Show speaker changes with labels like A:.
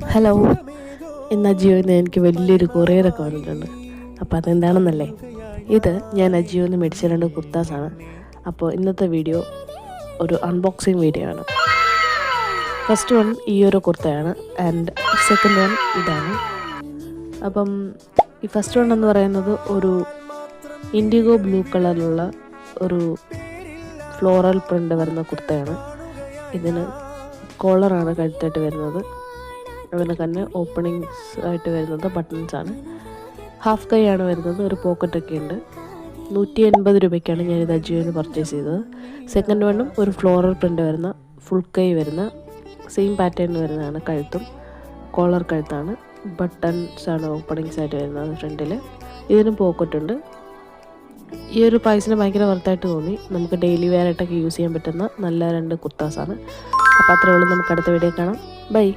A: Hello, ഇന്ന് അജിയോയിൽ നിന്ന് എനിക്ക് വലിയൊരു കൊറിയറൊക്കെ വന്നിട്ടുണ്ട്. അപ്പോൾ അതെന്താണെന്നല്ലേ, ഇത് ഞാൻ അജിയോയിൽ നിന്ന് മേടിച്ച 2 കുർത്താസാണ്. അപ്പോൾ ഇന്നത്തെ വീഡിയോ ഒരു അൺബോക്സിങ് വീഡിയോ ആണ്. ഫസ്റ്റ് വൺ ഈ ഒരു കുർത്തയാണ് ആൻഡ് സെക്കൻഡ് വൺ ഇതാണ്. അപ്പം ഈ ഫസ്റ്റ് വൺ എന്ന് പറയുന്നത് ഒരു ഇൻഡിഗോ ബ്ലൂ കളറിലുള്ള ഒരു ഫ്ലോറൽ പ്രിൻ്റ് വരുന്ന കുർത്തയാണ്. ഇതിന് കോളറാണ് കഴുത്തായിട്ട് വരുന്നത്. അതുപോലെ തന്നെ ഓപ്പണിങ്സ് ആയിട്ട് വരുന്നത് ബട്ടൺസാണ്. ഹാഫ് കൈ ആണ് വരുന്നത്. ഒരു പോക്കറ്റൊക്കെ ഉണ്ട്. 180 രൂപയ്ക്കാണ് ഞാനിത് അജിയോയിൽ നിന്ന് പർച്ചേസ് ചെയ്തത്. സെക്കൻഡ് വണ്ണും ഒരു ഫ്ലോറൽ പ്രിൻ്റ് വരുന്ന ഫുൾ കൈ വരുന്ന സെയിം പാറ്റേൺ വരുന്നതാണ്. കഴുത്തും കോളർ കഴുത്താണ്. ബട്ടൺസാണ് ഓപ്പണിങ്സ് ആയിട്ട് വരുന്നത് ഫ്രണ്ടിൽ. ഇതിനും പോക്കറ്റുണ്ട്. ഈ ഒരു പ്രൈസിന് ഭയങ്കര വർത്തായിട്ട് തോന്നി. നമുക്ക് ഡെയിലി വെയർ ആയിട്ടൊക്കെ യൂസ് ചെയ്യാൻ പറ്റുന്ന നല്ല 2 കുർത്താസാണ്. അപ്പോൾ അത്രയേ ഉള്ളൂ. നമുക്ക് അടുത്ത വീഡിയോ കാണാം. ബൈ.